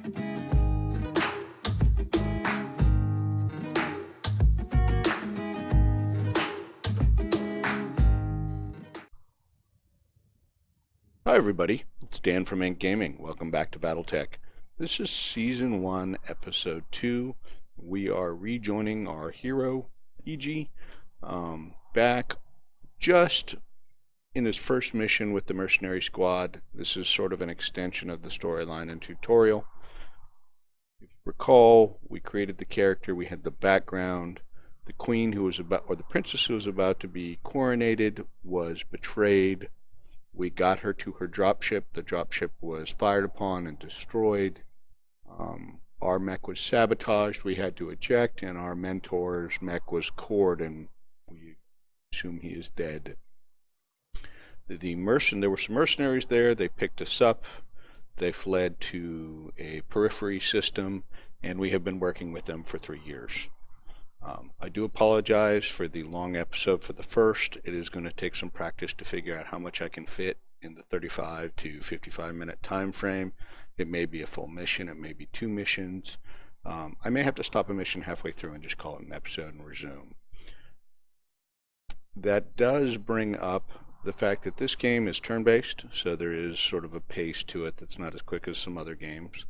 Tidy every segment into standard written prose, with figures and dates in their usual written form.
Hi everybody, it's Dan from Ink Gaming. Welcome back to Battletech. This is Season 1, Episode 2. We are rejoining our hero, PG, back just in his first mission with the Mercenary Squad. This is sort of an extension of the storyline and tutorial. If you recall, we created the character, we had the background. The queen who was about, or the princess who was about to be coronated was betrayed. We got her to her dropship. The dropship was fired upon and destroyed. Our mech was sabotaged. We had to eject, and our mentor's mech was cored, and we assume he is dead. There were some mercenaries there. They picked us up. They fled to a periphery system, and we have been working with them for 3 years. I do apologize for the long episode for the first. It is going to take some practice to figure out how much I can fit in the 35 to 55 minute time frame. It may be a full mission, it may be 2 missions. I may have to stop a mission halfway through and just call it an episode and resume. That does bring up the fact that this game is turn-based, so there is sort of a pace to it that's not as quick as some other games.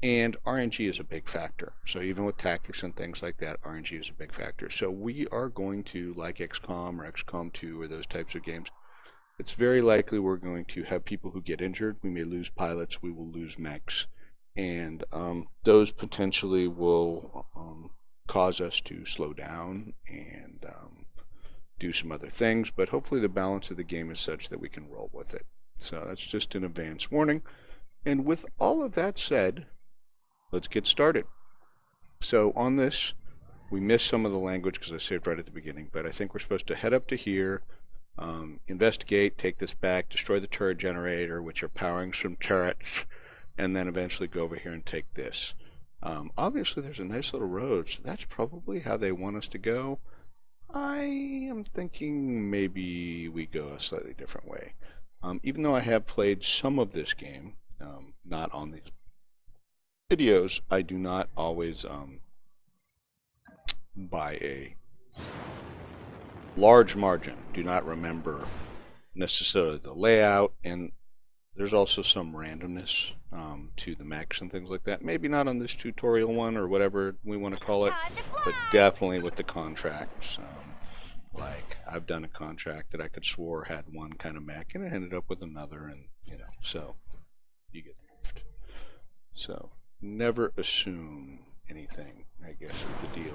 And RNG is a big factor. So even with tactics and things like that, RNG is a big factor. So we are going to, like XCOM or XCOM 2 or those types of games, it's very likely we're going to have people who get injured. We may lose pilots, we will lose mechs. And those potentially will cause us to slow down and do some other things. But hopefully the balance of the game is such that we can roll with it. So that's just an advance warning. And with all of that said, let's get started. So on this, we missed some of the language because I saved right at the beginning, but I think we're supposed to head up to here, investigate, take this back, destroy the turret generator, which are powering some turrets, and then eventually go over here and take this. Obviously there's a nice little road, so that's probably how they want us to go. I am thinking maybe we go a slightly different way. Even though I have played some of this game, not on these videos, I do not always, by a large margin, do not remember necessarily the layout, and there's also some randomness to the mechs and things like that. Maybe not on this tutorial one or whatever we want to call it, but definitely with the contracts. Like, I've done a contract that I could swore had one kind of mech, and it ended up with another, and, you know, so you get moved. So never assume anything, I guess, is the deal.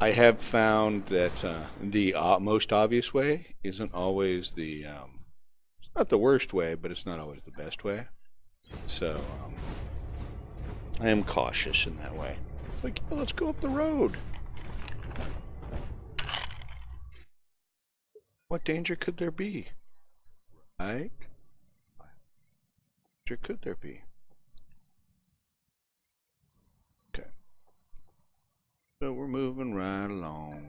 I have found that the most obvious way isn't always the, it's not the worst way, but it's not always the best way. So I am cautious in that way. Like, yeah, let's go up the road. What danger could there be? Right? What danger could there be? So we're moving right along.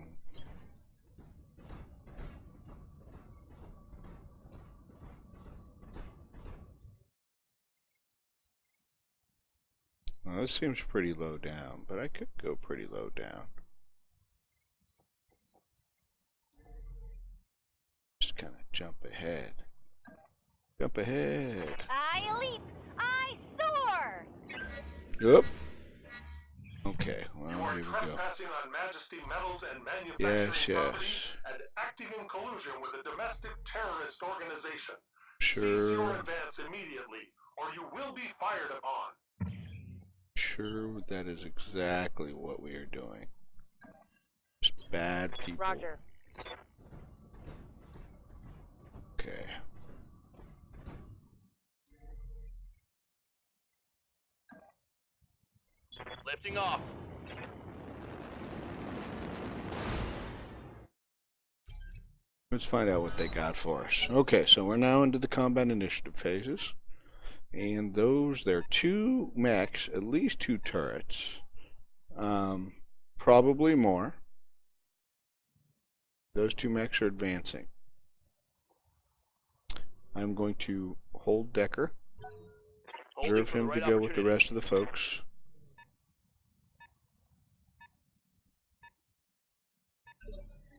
Well, this seems pretty low down, but I could go pretty low down. Just kind of jump ahead. Jump ahead. I leap, I soar. Yep. Okay, well, You are here we go. trespassing on Majesty metals and manufacturing property Yes. and acting in collusion with a domestic terrorist organization. Sure. Cease your advance immediately, or you will be fired upon. Sure, that is exactly what we are doing. Just bad people. Roger. Okay. Lifting off. Let's find out what they got for us. Okay, so we're now into the combat initiative phases. And there are 2 mechs, at least 2 turrets. Probably more. Those 2 mechs are advancing. I'm going to hold Decker. reserve him to go with the rest of the folks.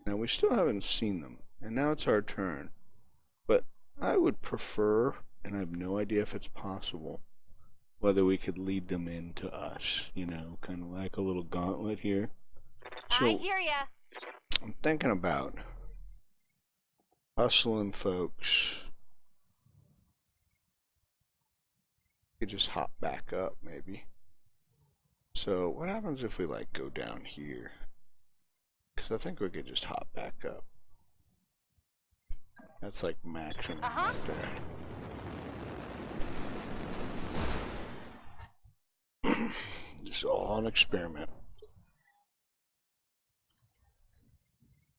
Now we still haven't seen them, and now it's our turn. But I would prefer, and I have no idea if it's possible, whether we could lead them into us, you know, kind of like a little gauntlet here. So I hear ya. I'm thinking about hustling folks. You could just hop back up, maybe. So what happens if we like go down here? Because I think we could just hop back up. That's like maximum right there. Just all an experiment.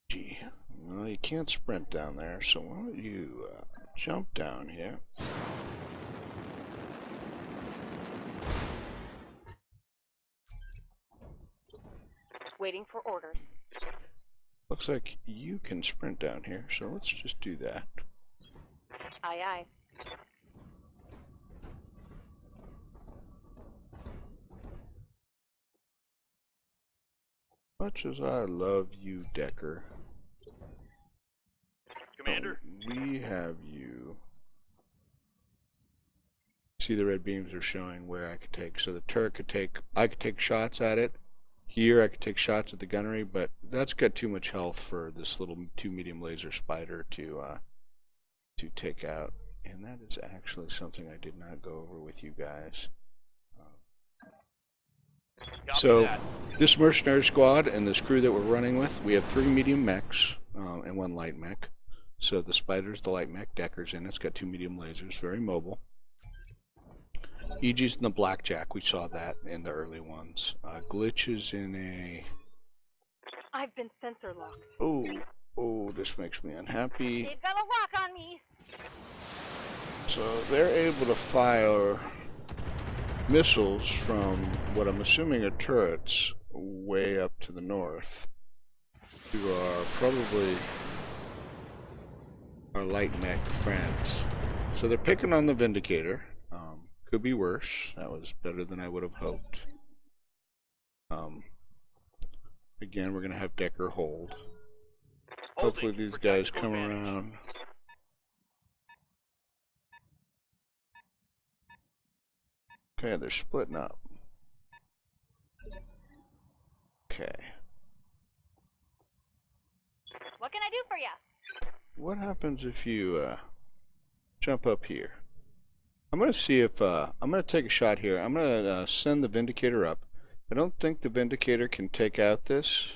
Gee, well, you can't sprint down there, so why don't you jump down here? Waiting for orders. Looks like you can sprint down here, so let's just do that. Aye, aye. Much as I love you, Decker. Commander? We have you. See, the red beams are showing where I could take. So the turret could take, I could take shots at it. Here I could take shots at the gunnery, but that's got too much health for this little 2 medium laser spider to take out. And that is actually something I did not go over with you guys. So this mercenary squad and this crew that we're running with, we have 3 medium mechs and 1 light mech. So the spider's the light mech, Decker's in. It's got 2 medium lasers, very mobile. EG's in the blackjack, we saw that in the early ones. Glitch is in a... I've been sensor locked. Oh, this makes me unhappy. They've got a lock on me. So they're able to fire missiles from what I'm assuming are turrets way up to the north, who are probably our light mech friends. So they're picking on the Vindicator. Could be worse. That was better than I would have hoped. Again, we're going to have Decker hold. Hopefully these guys come around. Okay, they're splitting up. Okay. What can I do for ya? What happens if you jump up here? I'm going to see if, I'm going to take a shot here. I'm going to send the Vindicator up. I don't think the Vindicator can take out this,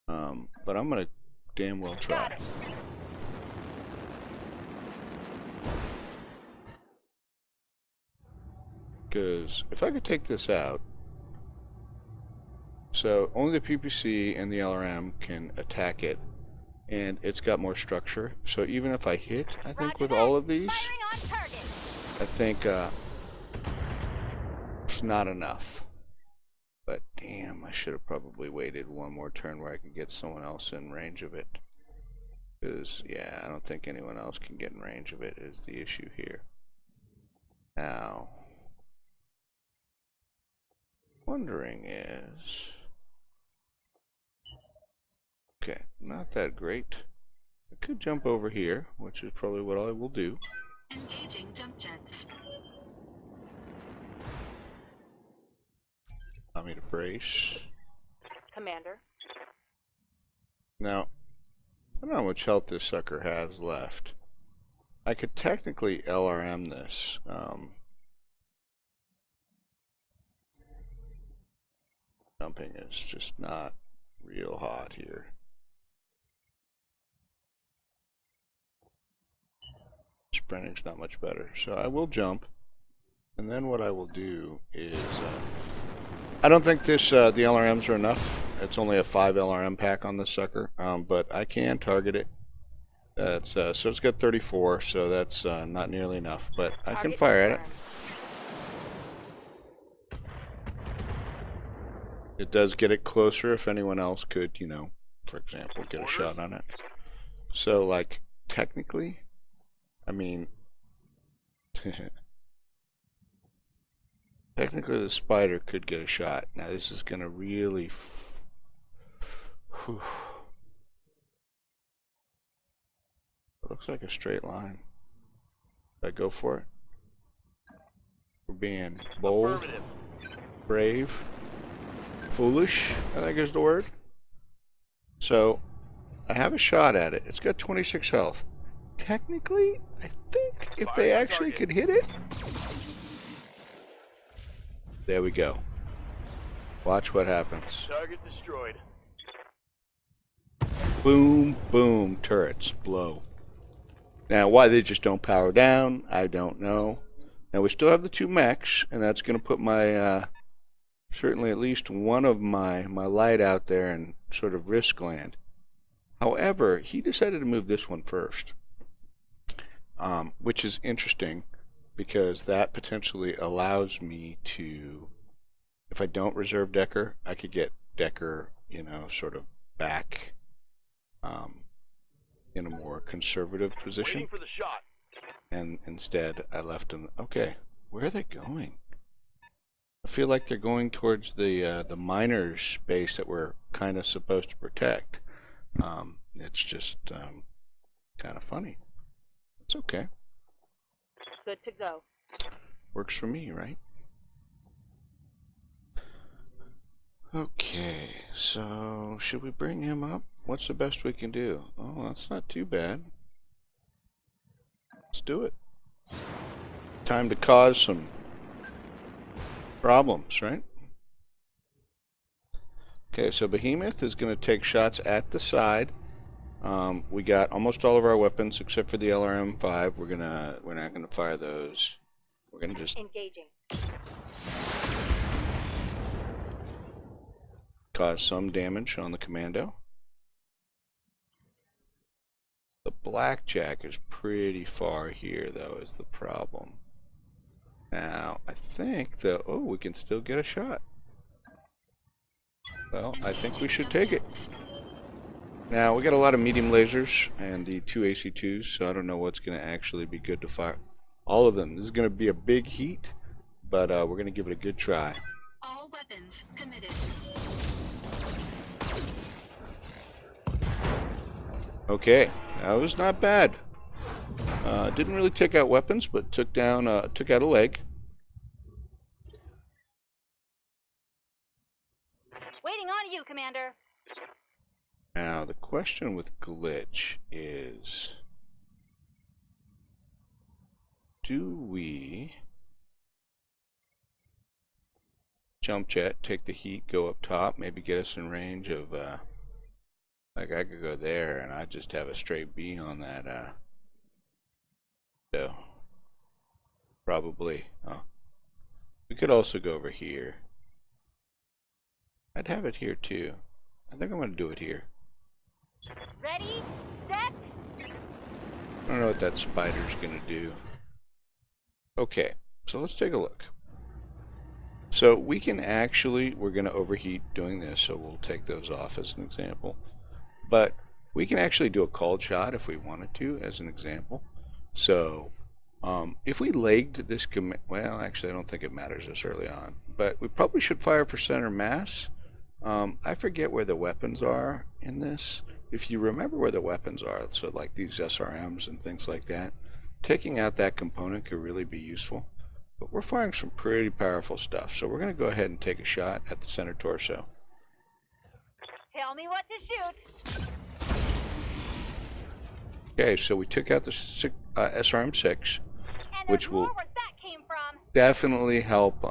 but I'm going to damn well try. Because if I could take this out, so only the PPC and the LRM can attack it, and it's got more structure. So even if I hit, I think with all of these, I think it's not enough. But damn, I should have probably waited one more turn where I could get someone else in range of it. Because, yeah, I don't think anyone else can get in range of it is the issue here. Now, wondering is... Okay, not that great. I could jump over here, which is probably what I will do. Engaging jump jets. Allow me to brace. Commander. Now, I don't know how much health this sucker has left. I could technically LRM this. Jumping is just not real hot here. Sprinting's not much better. So I will jump. And then what I will do is... I don't think this the LRMs are enough. It's only a 5 LRM pack on this sucker. But I can target it. That's so it's got 34, so that's not nearly enough. But I can fire at it. It does get it closer if anyone else could, you know, for example, get a shot on it. So, like, technically, I mean, Technically, the spider could get a shot. Now, this is going to really... Whew. It looks like a straight line. Should I go for it? We're being bold, brave, foolish, I think is the word. So, I have a shot at it. It's got 26 health. Technically, I think if they actually could hit it... There we go. Watch what happens. Target destroyed. Boom, boom, turrets blow. Now, why they just don't power down, I don't know. Now, we still have the 2 mechs, and that's going to put my, certainly at least one of my light out there in sort of risk land. However, he decided to move this one first, which is interesting because that potentially allows me to, if I don't reserve Decker, I could get Decker, you know, sort of back in a more conservative position. Waiting for the shot. And instead, I left them. Okay, where are they going? I feel like they're going towards the miners' base that we're kind of supposed to protect. It's just kind of funny. It's okay. Good to go. Works for me, right? Okay, so should we bring him up? What's the best we can do? Oh, that's not too bad. Let's do it. Time to cause some problems, right? Okay, so Behemoth is going to take shots at the side. We got almost all of our weapons except for the LRM-5. We're not gonna fire those. We're gonna just Engaging. cause some damage on the commando. The Blackjack is pretty far here, though, is the problem. Now, I think that, oh, we can still get a shot. Well, I think we should take it. Now, we got a lot of medium lasers and the 2 AC2s, so I don't know what's going to actually be good to fire. All of them. This is going to be a big heat, but we're going to give it a good try. All weapons committed. Okay, that was not bad. Didn't really take out weapons, but took out a leg. Waiting on you, Commander. Now, the question with Glitch is, do we jump jet, take the heat, go up top, maybe get us in range of, like I could go there and I just have a straight B on that, so, probably, we could also go over here. I'd have it here too. I think I'm going to do it here. Ready, set. I don't know what that spider's gonna do. Okay, so let's take a look. So we can actually, we're gonna overheat doing this, so we'll take those off as an example. But we can actually do a called shot if we wanted to, as an example. So if we legged this well, actually I don't think it matters this early on, but we probably should fire for center mass. I forget where the weapons are in this. If you remember where the weapons are, so like these SRMs and things like that, taking out that component could really be useful. But we're firing some pretty powerful stuff, so we're going to go ahead and take a shot at the center torso. Tell me what to shoot. Okay, so we took out the SRM-6, And which there's will more where that came from. definitely help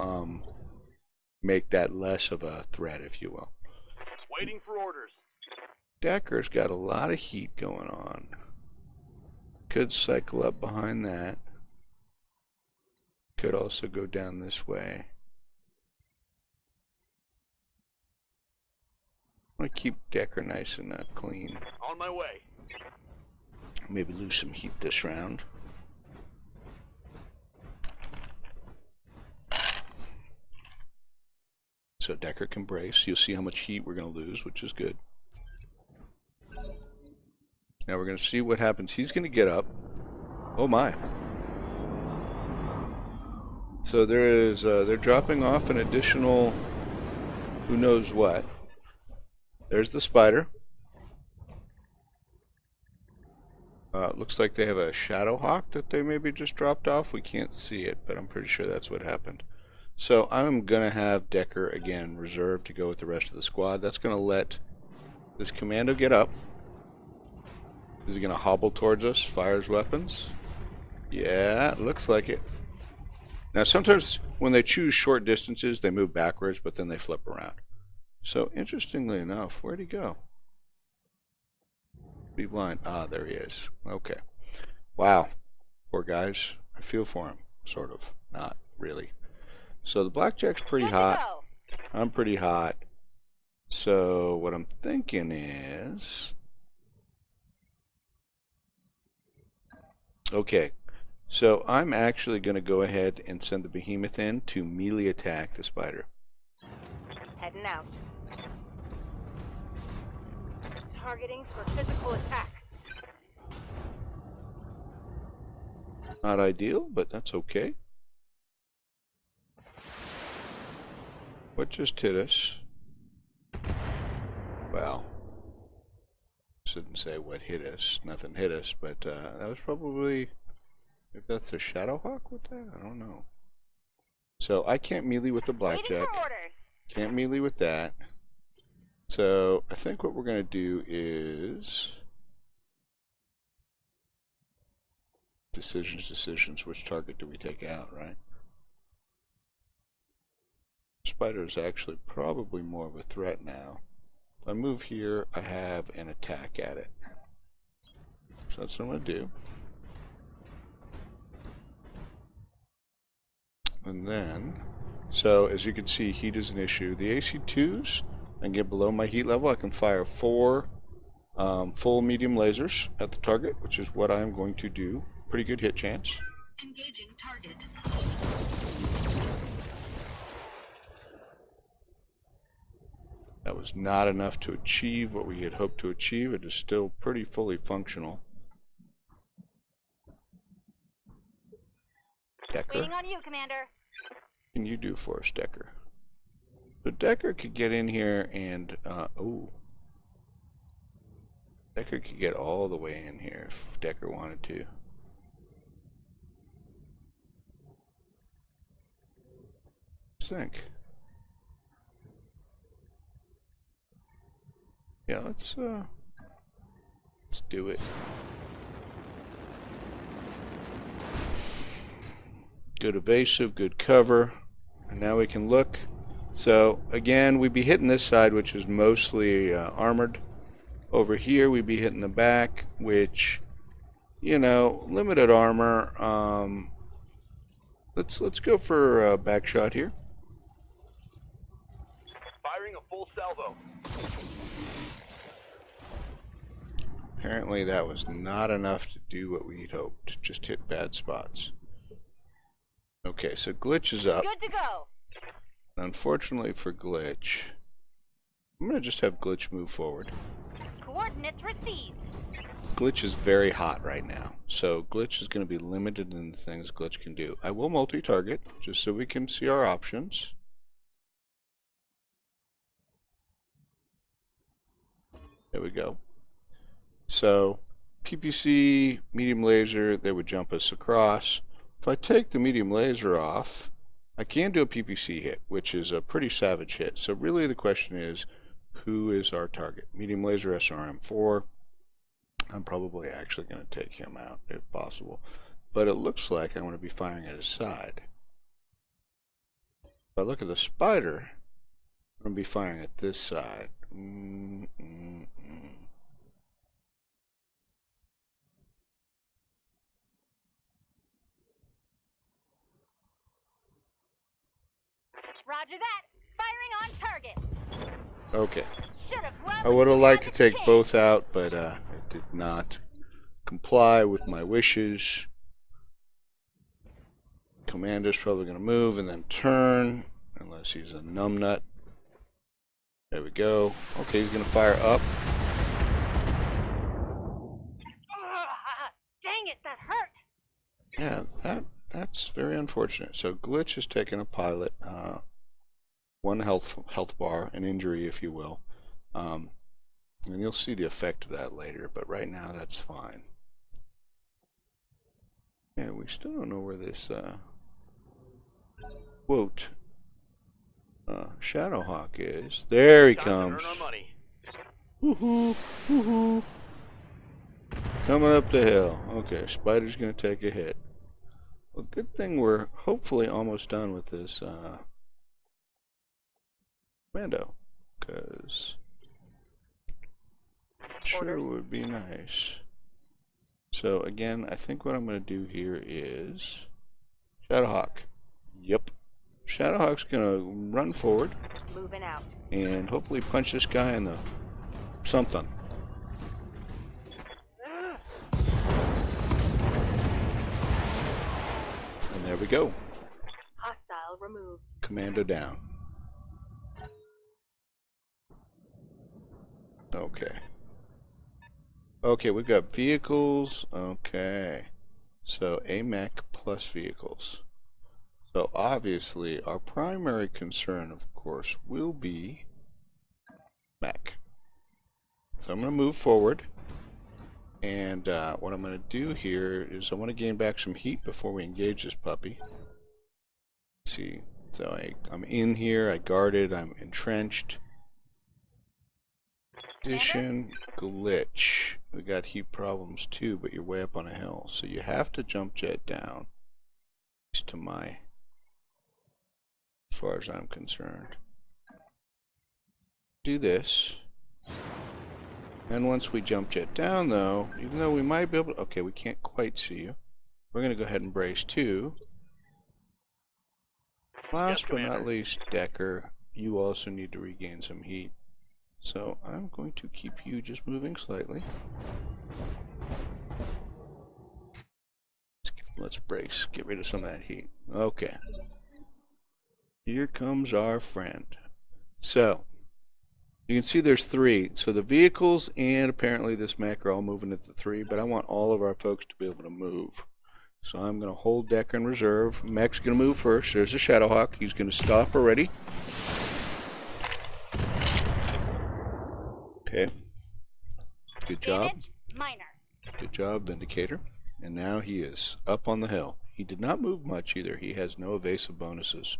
make that less of a threat, if you will. Waiting for orders. Decker's got a lot of heat going on. Could cycle up behind that. Could also go down this way. I want to keep Decker nice and clean. On my way. Maybe lose some heat this round. So Decker can brace. You'll see how much heat we're going to lose, which is good. Now we're going to see what happens. He's going to get up. Oh my. So there is, they're dropping off an additional, who knows what. There's the spider. Looks like they have a shadow hawk that they maybe just dropped off. We can't see it, but I'm pretty sure that's what happened. So I'm going to have Decker, again, reserved to go with the rest of the squad. That's going to let this commando get up. Is he going to hobble towards us, fires weapons? Yeah, looks like it. Now sometimes when they choose short distances, they move backwards, but then they flip around. So interestingly enough, where'd he go? Be blind. Ah, there he is. Okay. Wow. Poor guys. I feel for him. Sort of. Not really. So the blackjack's pretty Good to hot. go. I'm pretty hot. So what I'm thinking is... Okay. So I'm actually going to go ahead and send the behemoth in to melee attack the spider. Heading out. Targeting for physical attack. Not ideal, but that's okay. What just hit us? Well, shouldn't say what hit us. Nothing hit us, but that was probably... If that's a Shadowhawk with that? I don't know. So I can't melee with the Waiting blackjack. for orders. Can't melee with that. So I think what we're going to do is... Decisions. Which target do we take out, right? Spider is actually probably more of a threat now. If I move here, I have an attack at it. So that's what I'm going to do. And then, so as you can see, heat is an issue. The AC2s, I can get below my heat level. I can fire 4 full medium lasers at the target, which is what I'm going to do. Pretty good hit chance. Engaging target. That was not enough to achieve what we had hoped to achieve. It is still pretty fully functional. Decker. Waiting on you, Commander. What can you do for us, Decker? So Decker could get in here and, oh. Decker could get all the way in here if Decker wanted to. Think. Yeah, let's do it. Good evasive, good cover. And now we can look. So again, we'd be hitting this side, which is mostly armored. Over here, we'd be hitting the back, which, you know, limited armor. Let's go for a back shot here. Firing a full salvo. Apparently that was not enough to do what we'd hoped. Just hit bad spots. Okay, so Glitch is up. Good to go. Unfortunately for Glitch, I'm going to just have Glitch move forward. Coordinates received. Glitch is very hot right now, so Glitch is going to be limited in the things Glitch can do. I will multi-target, just so we can see our options. There we go. So, PPC, medium laser, they would jump us across. If I take the medium laser off, I can do a PPC hit, which is a pretty savage hit. So really the question is, who is our target? Medium laser SRM4. I'm probably actually going to take him out, if possible. But it looks like I'm going to be firing at his side. If I look at the spider, I'm going to be firing at this side. Roger that. Firing on target. Okay. Should've I would have liked to take both out, but it did not comply with my wishes. Commander's probably going to move and then turn, unless he's a numbnut. There we go. Okay, he's going to fire up. Dang it, that hurt. Yeah, that It's very unfortunate. So Glitch has taken a pilot, one health bar, an injury, if you will. And you'll see the effect of that later, but right now that's fine. And we still don't know where this quote Shadowhawk is. There he comes. Woohoo! Woohoo! Coming up the hill. Okay, Spider's gonna take a hit. Well, good thing we're hopefully almost done with this Mando, because sure would be nice. So again, I think what I'm going to do here is Shadowhawk. Yep. Shadowhawk's going to run forward. Moving out. And hopefully punch this guy in the something. And there we go. Hostile removed. Commando down. Okay. Okay, we've got vehicles. Okay. So AMAC plus vehicles. So obviously our primary concern, of course, will be mech. So I'm going to move forward. And what I'm going to do here is I want to gain back some heat before we engage this puppy. See, so I'm in here, I guarded, I'm entrenched. Addition, glitch. We got heat problems too, but you're way up on a hill. So you have to jump jet down. At least to my, as far as I'm concerned. Do this. And once we jump jet down though, even though we might be able to, okay, we can't quite see you. We're going to go ahead and brace 2. Last but not least, Decker, you also need to regain some heat. So I'm going to keep you just moving slightly. Let's brace, get rid of some of that heat. Okay. Here comes our friend. So, you can see there's 3. So the vehicles and apparently this mech are all moving at the 3, but I want all of our folks to be able to move. So I'm going to hold Decker in reserve. Mech's going to move first. There's a Shadowhawk. He's going to stop already. Okay. Good job. Damage minor. Good job, Vindicator. And now he is up on the hill. He did not move much either. He has no evasive bonuses.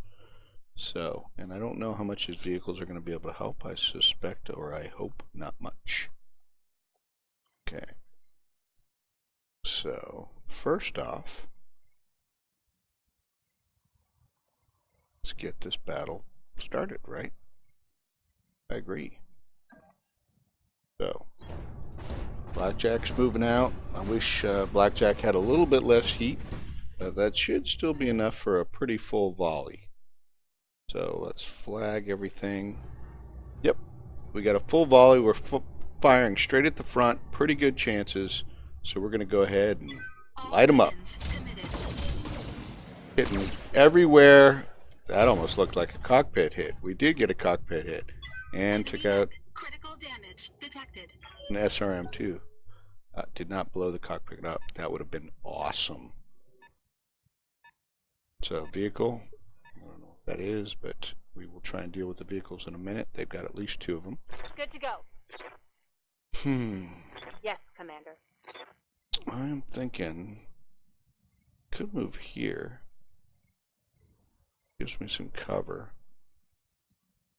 So, and I don't know how much his vehicles are going to be able to help. I suspect, or I hope, not much. Okay. So, first off, let's get this battle started, right? I agree. So, Blackjack's moving out. I wish Blackjack had a little bit less heat. That should still be enough for a pretty full volley. So let's flag everything. Yep, we got a full volley. We're firing straight at the front. Pretty good chances. So we're going to go ahead and light them up. Hitting everywhere. That almost looked like a cockpit hit. We did get a cockpit hit. And took out critical damage detected. an SRM too. Did not blow the cockpit up. That would have been awesome. So vehicle, I don't know what that is, but we will try and deal with the vehicles in a minute. They've got at least 2 of them. Good to go. Yes, Commander. I'm thinking could move here. Gives me some cover.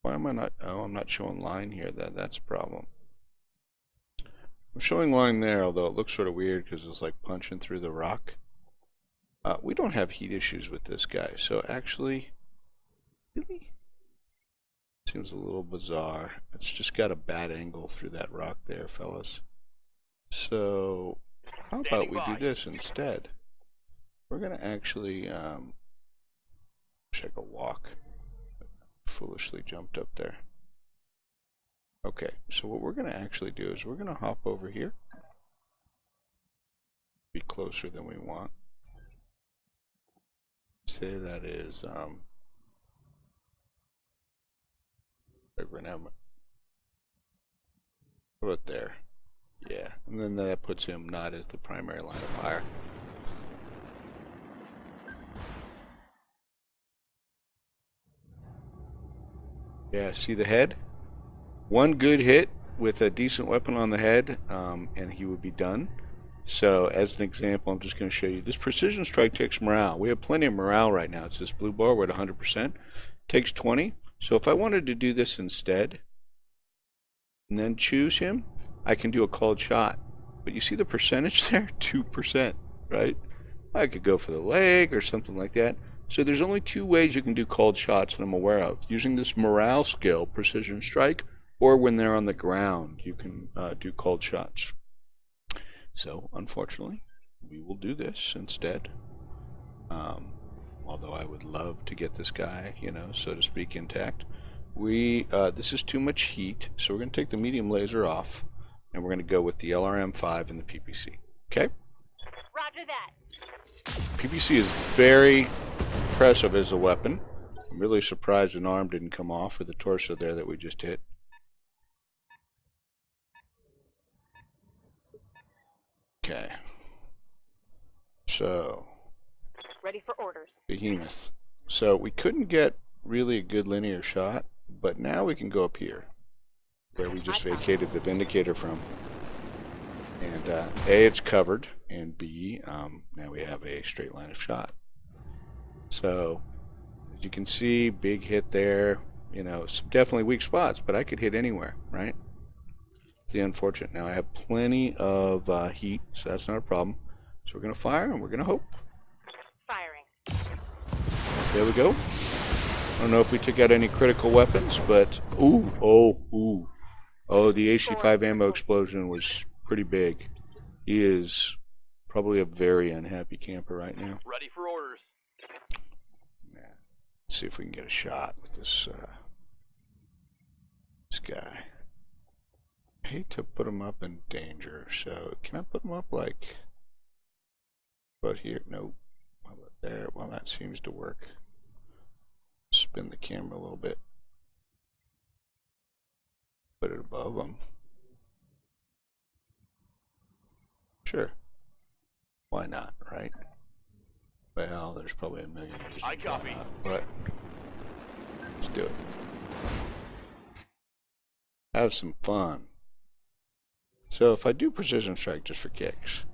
Why am I not? Oh, I'm not showing line here. That's a problem. I'm showing line there, although it looks sort of weird because it's like punching through the rock. We don't have heat issues with this guy, so actually, really? Seems a little bizarre. It's just got a bad angle through that rock there, fellas. So, how about we do this instead? We're going to actually, check a walk. Foolishly jumped up there. Okay, so what we're going to actually do is we're going to hop over here. Be closer than we want. Say that is, we're gonna have, how about there? Yeah, and then that puts him not as the primary line of fire. Yeah, see the head? One good hit with a decent weapon on the head, and he would be done. So, as an example, I'm just going to show you. This precision strike takes morale. We have plenty of morale right now. It's this blue bar. We're at 100%. Takes 20. So if I wanted to do this instead, and then choose him, I can do a called shot. But you see the percentage there? 2%, right? I could go for the leg or something like that. So there's only 2 ways you can do called shots that I'm aware of. Using this morale skill, precision strike, or when they're on the ground, you can do called shots. So, unfortunately, we will do this instead. Although I would love to get this guy, you know, so to speak, intact. This is too much heat, so we're going to take the medium laser off, and we're going to go with the LRM-5 and the PPC. Okay? Roger that. PPC is very impressive as a weapon. I'm really surprised an arm didn't come off with the torso there that we just hit. Okay. So, Ready for orders. Behemoth. So we couldn't get really a good linear shot, but now we can go up here, where we just vacated the Vindicator from. And A, it's covered, and B, now we have a straight line of shot. So, as you can see, big hit there. You know, some definitely weak spots, but I could hit anywhere, right? It's the unfortunate. Now I have plenty of heat, so that's not a problem. So we're going to fire, and we're going to hope. Firing. There we go. I don't know if we took out any critical weapons, but oh, the AC-5 ammo explosion was pretty big. He is probably a very unhappy camper right now. Ready for orders. Yeah. Let's see if we can get a shot with this guy. I hate to put him up in danger, so can I put him up like about here? Nope. How about there? Well, that seems to work. Spin the camera a little bit. Put it above him. Sure. Why not, right? Well, there's probably a million reasons I copy. why not, but let's do it. Have some fun. So if I do precision strike just for kicks,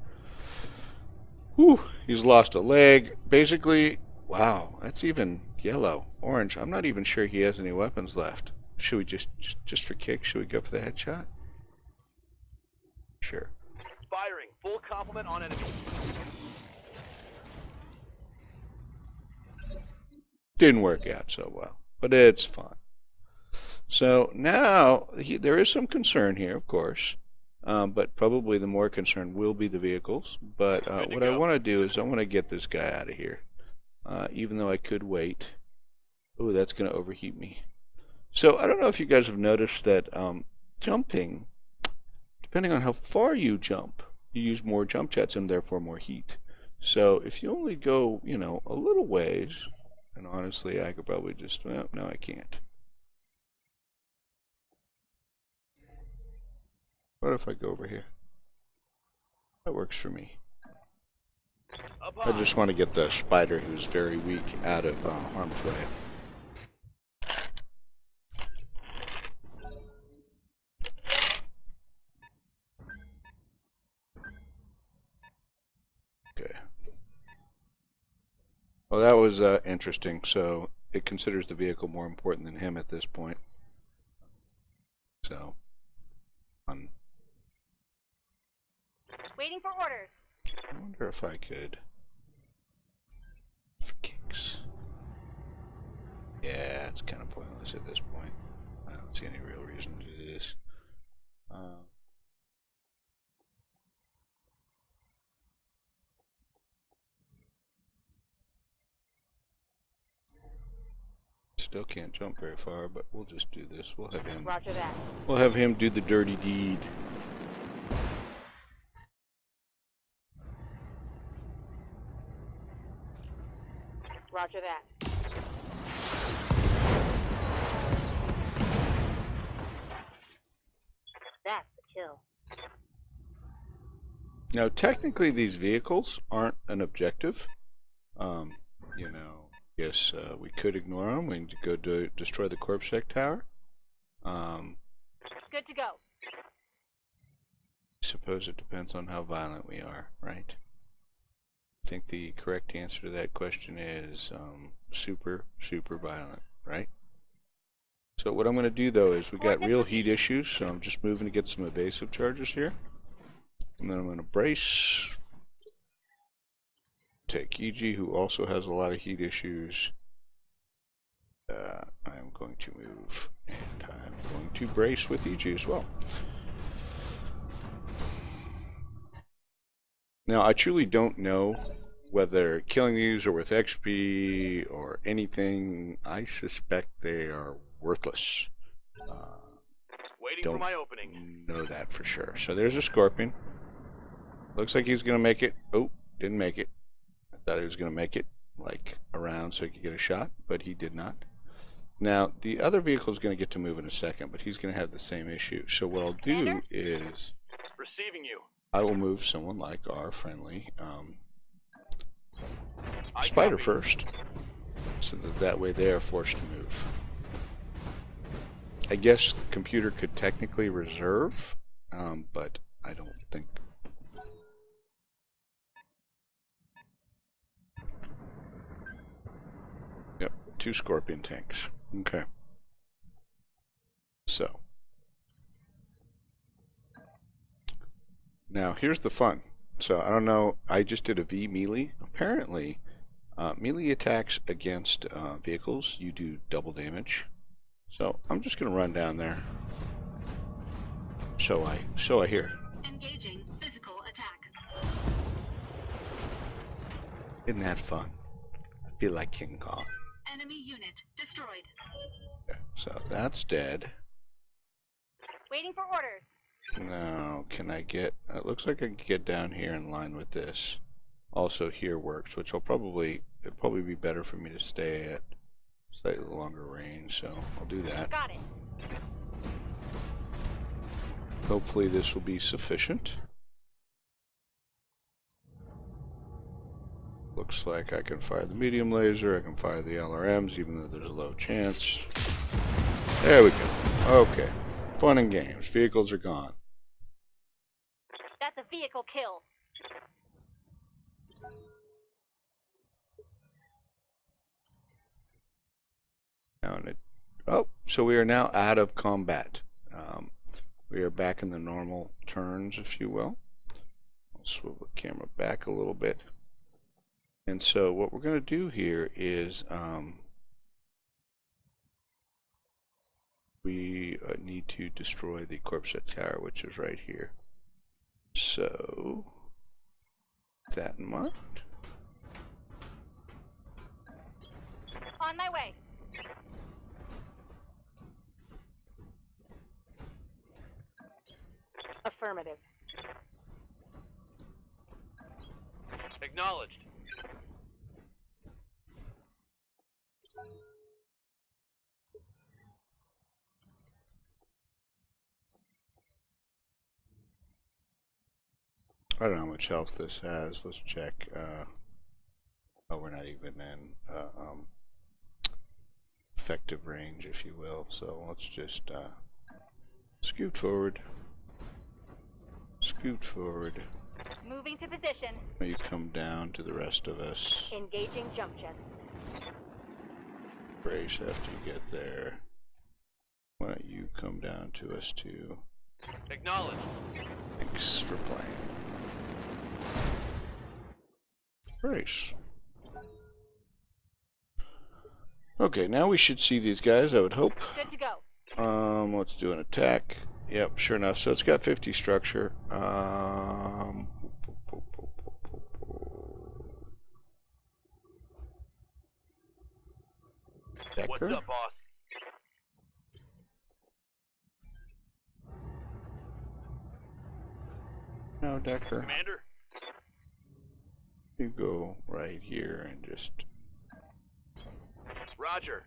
whew, he's lost a leg. Basically, wow, that's even yellow, orange. I'm not even sure he has any weapons left. Should we just for kicks? Should we go for the headshot? Sure. Firing. Full complement on enemy. Didn't work out so well, but it's fun. So now there is some concern here, of course, but probably the more concern will be the vehicles. But what I want to do is I want to get this guy out of here, even though I could wait. Oh, that's going to overheat me. So I don't know if you guys have noticed that jumping, depending on how far you jump, you use more jump jets and therefore more heat. So if you only go, you know, a little ways, and honestly, I could probably just, well, no, I can't. What if I go over here? That works for me. I just want to get the spider, who's very weak, out of harm's way. Okay. Well, that was interesting. So it considers the vehicle more important than him at this point. So, Waiting for orders. I wonder if I could. For kicks. Yeah, it's kind of pointless at this point. I don't see any real reason to do this. Still can't jump very far, but we'll just do this. We'll have him. Roger that. We'll have him do the dirty deed. Roger that. That's the kill. Now, technically, these vehicles aren't an objective. you know, yes, we could ignore them. We need to go destroy the CorpSec tower. Good to go. I suppose it depends on how violent we are, right? I think the correct answer to that question is super, super violent, right? So what I'm going to do, though, is we got real heat issues, so I'm just moving to get some evasive charges here. And then I'm going to brace. Take EG, who also has a lot of heat issues. I'm going to move, and I'm going to brace with EG as well. Now, I truly don't know whether killing these are worth XP or anything. I suspect they are worthless. Waiting Don't for my opening. know that for sure. So there's a scorpion. Looks like he's going to make it. Oh, didn't make it. I thought he was going to make it like around so he could get a shot, but he did not. Now, the other vehicle is going to get to move in a second, but he's going to have the same issue. So what I'll do is Receiving you. I will move someone like our friendly I spider copy. first, so that way they are forced to move. I guess the computer could technically reserve, but I don't think. Yep, 2 scorpion tanks. Okay. So. Now, here's the fun. So, I don't know, I just did a V melee. Apparently, melee attacks against vehicles, you do double damage. So, I'm just going to run down there. So I hear. Engaging physical attack. Isn't that fun? I feel like King Kong. Enemy unit destroyed. Okay, so, that's dead. Waiting for orders. Now, can I get... It looks like I can get down here in line with this. Also, here works, which it'll probably be better for me to stay at slightly longer range, so I'll do that. Got it. Hopefully this will be sufficient. Looks like I can fire the medium laser, I can fire the LRMs, even though there's a low chance. There we go. Okay. Fun and games. Vehicles are gone. That's a vehicle kill. Oh, so we are now out of combat. We are back in the normal turns, if you will. I'll swivel the camera back a little bit. And so what we're going to do here is we need to destroy the CorpSec tower, which is right here. So, with that in mind. On my way. Affirmative. Acknowledged. I don't know how much health this has. Let's check. Oh, we're not even in effective range, if you will. So let's just scoot forward. Scoot forward. Moving to position. You come down to the rest of us. Engaging jump jets. Brace after you get there. Why don't you come down to us too? Acknowledged. Thanks for playing. Brace. Okay, now we should see these guys, I would hope. Good to go. Let's do an attack. Yep, sure enough. So it's got 50 structure. What's up, boss? No, Decker. Commander? You go right here and just... Roger.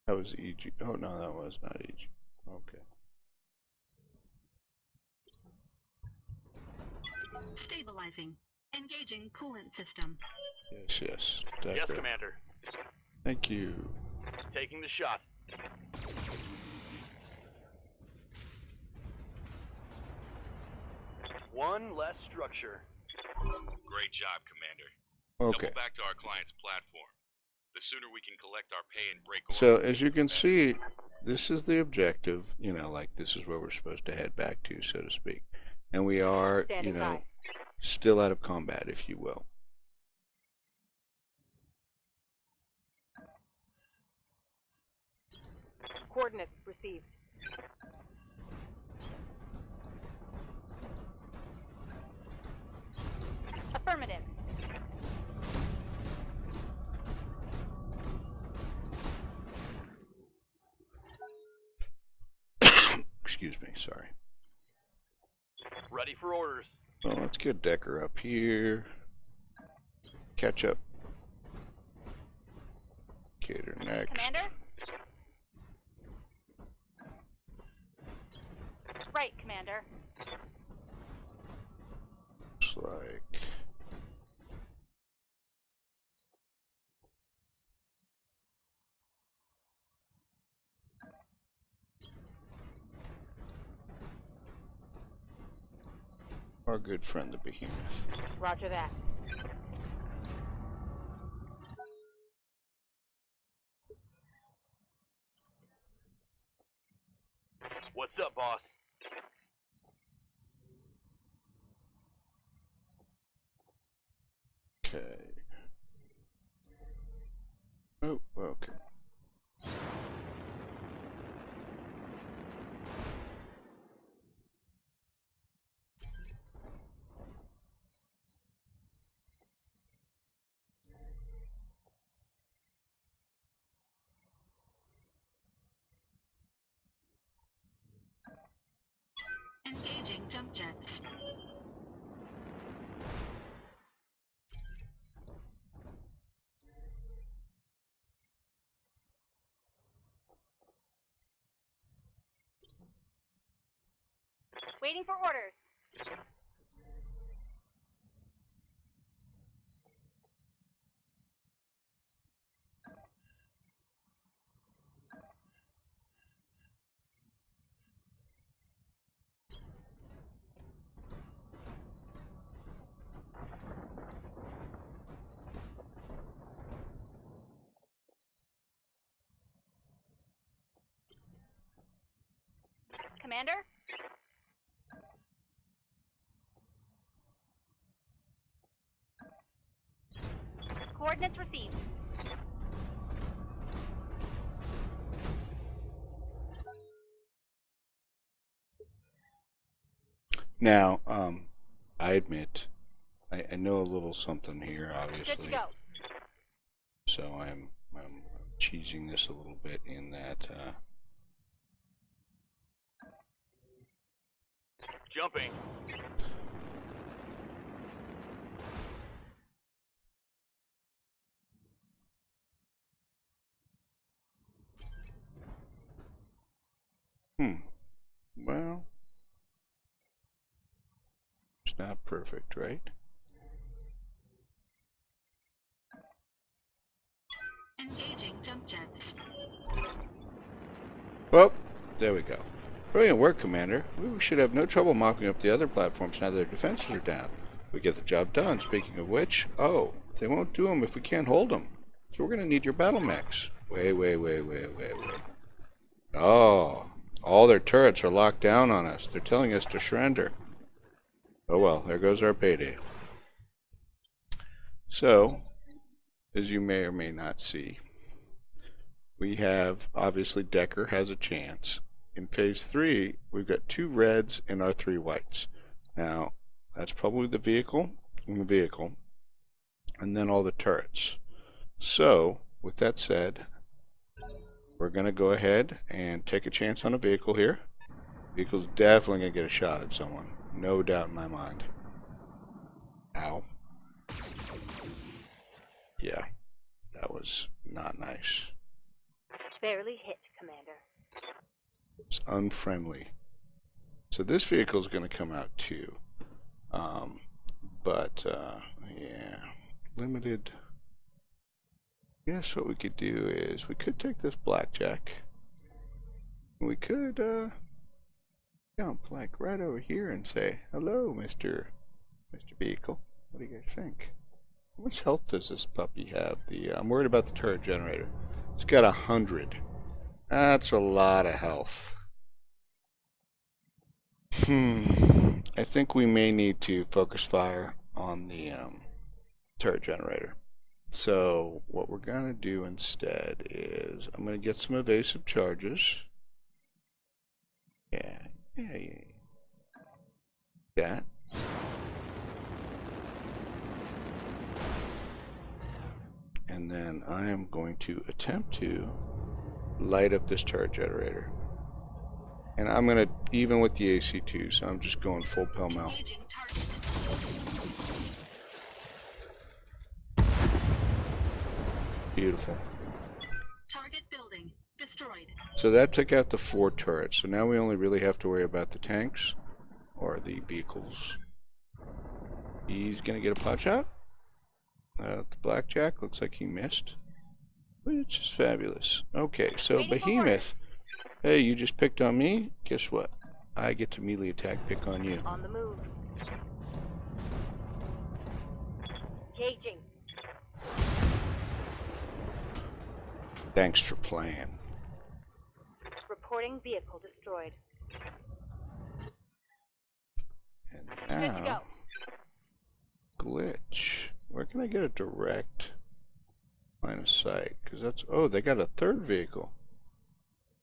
That was EG. Oh, no, that was not EG. Okay. Stabilizing. Engaging coolant system. Yes, yes. Yes, Decker. Commander. Thank you. Taking the shot. One less structure. Great job, Commander. Okay. Double back to our client's platform. The sooner we can collect our pay and break So orders, as you can the better. see, this is the objective, you know, like this is where we're supposed to head back to, so to speak. And we are, you Standing know, by. still out of combat, if you will. Coordinates received. Affirmative. Excuse me, sorry. Ready for orders. Well, let's get Decker up here. Catch up. Gator next. Commander? Right, Commander. Looks like... our good friend the Behemoth. Roger that. What's up, boss? Okay. Oh, okay. Engaging jump jets. Waiting for orders. Commander? Coordinates received. Now, I admit, I know a little something here, Good obviously. to go. So I'm cheesing this a little bit in that, Jumping. well, it's not perfect, right? Engaging jump jets. Well, there we go. Brilliant work, Commander. We should have no trouble mopping up the other platforms now that their defenses are down. We get the job done. Speaking of which, oh, they won't do them if we can't hold them. So we're going to need your battle mechs. Wait. Oh, all their turrets are locked down on us. They're telling us to surrender. Oh well, there goes our payday. So, as you may or may not see, we have, obviously, Decker has a chance. In phase 3, we've got 2 reds and our 3 whites. Now, that's probably the vehicle and the vehicle, and then all the turrets. So, with that said, we're going to go ahead and take a chance on a vehicle here. Vehicle's definitely going to get a shot at someone. No doubt in my mind. Ow. Yeah, that was not nice. Barely hit, Commander. It's unfriendly. So this vehicle is going to come out too. but yeah, limited. Yes, what we could do is we could take this blackjack. We could jump like right over here and say, "Hello, Mr. Vehicle. What do you guys think? How much health does this puppy have?" I'm worried about the turret generator. It's got 100. That's a lot of health. I think we may need to focus fire on the turret generator. So what we're gonna do instead is I'm gonna get some evasive charges. Yeah. That. And then I am going to attempt to light up this turret generator. And I'm gonna, even with the AC2, so I'm just going full pell-mell. Engaging target. Beautiful. Target building destroyed. So that took out the 4 turrets. So now we only really have to worry about the tanks or the vehicles. He's gonna get a pot shot. The blackjack looks like he missed, which is fabulous. Okay, so Waiting for Behemoth. Hey, you just picked on me? Guess what? I get to melee attack pick on you. On the move. Engaging. Thanks for playing. Reporting vehicle destroyed. And Good to go. now, glitch. Where can I get a direct line of sight? Because that's, oh, they got a 3rd vehicle.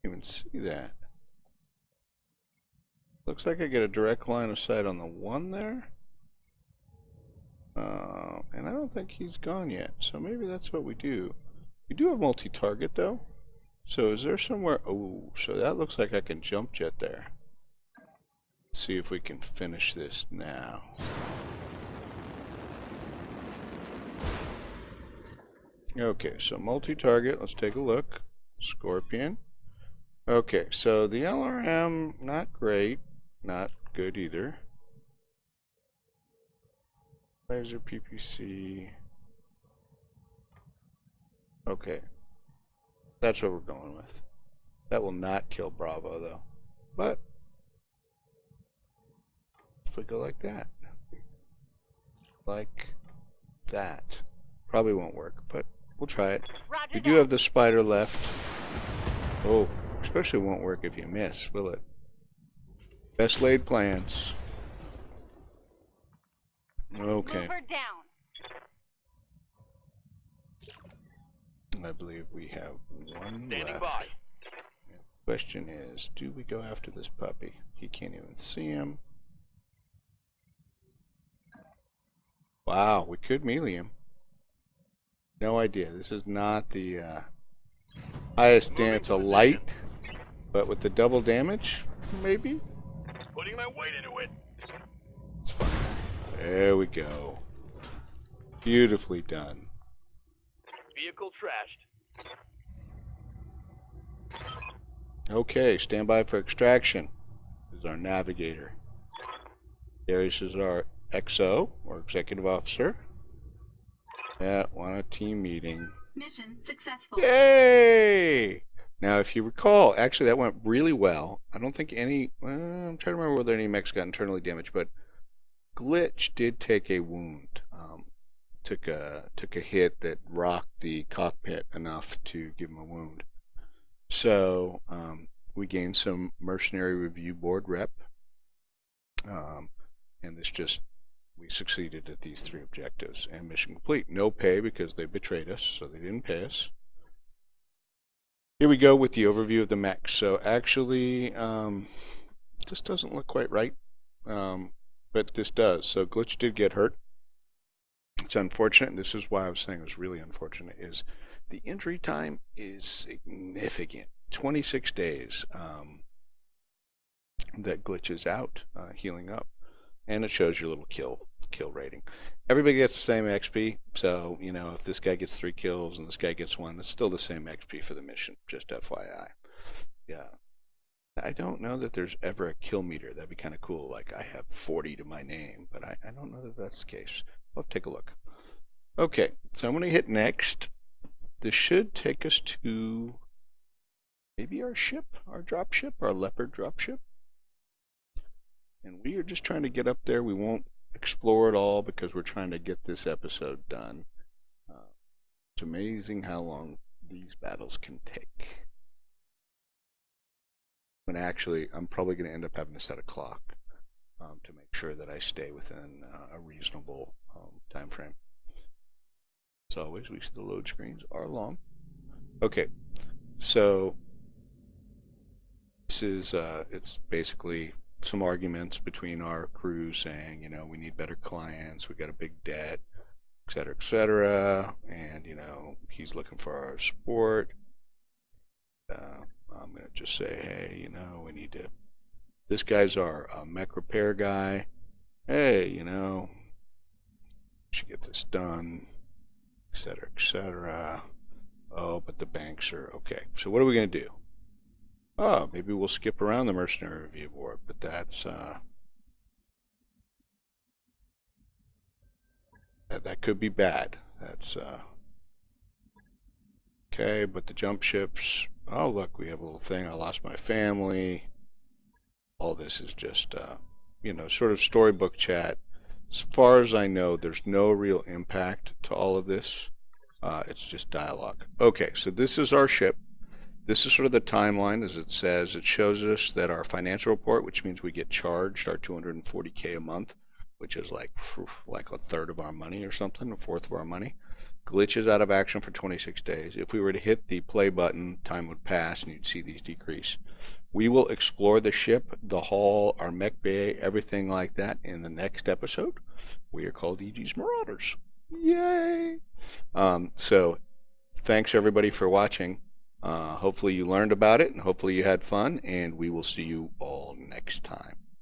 Even see that. Looks like I get a direct line of sight on the one there. And I don't think he's gone yet. So maybe that's what we do. We do have multi-target though. So is there somewhere? Oh, so that looks like I can jump jet there. Let's see if we can finish this now. Okay, so multi-target. Let's take a look. Scorpion. Okay, so the LRM, not great, not good either. Laser PPC. Okay, that's what we're going with. That will not kill Bravo though, but if we go like that, probably won't work, but we'll try it. Roger We do that. have the spider left. Oh, especially won't work if you miss, will it? Best laid plans. Okay, Move her down. I believe we have one Standing left. by. Question is, do we go after this puppy? He can't even see him. Wow, we could melee him. No idea. This is not the highest Moving dance. A position. light, but with the double damage, maybe? Putting my weight into it. It's fine. There we go. Beautifully done. Vehicle trashed. Okay, stand by for extraction. This is our navigator. Darius is our XO, or executive officer. Yeah, want a team meeting. Mission successful. Yay! Now, if you recall, actually that went really well. I don't think any, I'm trying to remember whether any mechs got internally damaged, but Glitch did take a wound. Took a hit that rocked the cockpit enough to give him a wound. So we gained some mercenary review board rep, and we succeeded at these 3 objectives and mission complete. No pay because they betrayed us, so they didn't pay us. Here we go with the overview of the mech. So actually, this doesn't look quite right, but this does. So Glitch did get hurt. It's unfortunate, and this is why I was saying it was really unfortunate, is the injury time is significant. 26 days that Glitch is out, healing up. And it shows your little kill rating. Everybody gets the same XP, so, you know, if this guy gets 3 kills and this guy gets 1, it's still the same XP for the mission, just FYI. Yeah. I don't know that there's ever a kill meter. That'd be kind of cool. Like I have 40 to my name, but I don't know that that's the case. I'll have to take a look. Okay, so I'm going to hit next. This should take us to maybe our ship, our dropship, our leopard dropship. And we are just trying to get up there. We won't explore it all because we're trying to get this episode done. It's amazing how long these battles can take. And actually, I'm probably going to end up having to set a clock to make sure that I stay within a reasonable time frame. As always, we see the load screens are long. Okay, so this is it's basically some arguments between our crew saying, you know, we need better clients, we got a big debt, et cetera, and you know, he's looking for our support. I'm gonna just say, hey, you know, we need to. This guy's our mech repair guy. Hey, you know, we should get this done, et cetera. Oh, but the banks are okay. So what are we gonna do? Oh, maybe we'll skip around the mercenary review board, but that's that could be bad. That's okay, but the jump ships. Oh, look, we have a little thing. I lost my family. All this is just, you know, sort of storybook chat. As far as I know, there's no real impact to all of this. It's just dialogue. Okay, so this is our ship. This is sort of the timeline, as it says. It shows us that our financial report, which means we get charged our 240K a month, which is like a third of our money or something, a fourth of our money, glitches out of action for 26 days. If we were to hit the play button, time would pass and you'd see these decrease. We will explore the ship, the hull, our mech bay, everything like that in the next episode. We are called EG's Marauders. Yay! So thanks everybody for watching. Hopefully you learned about it and hopefully you had fun, and we will see you all next time.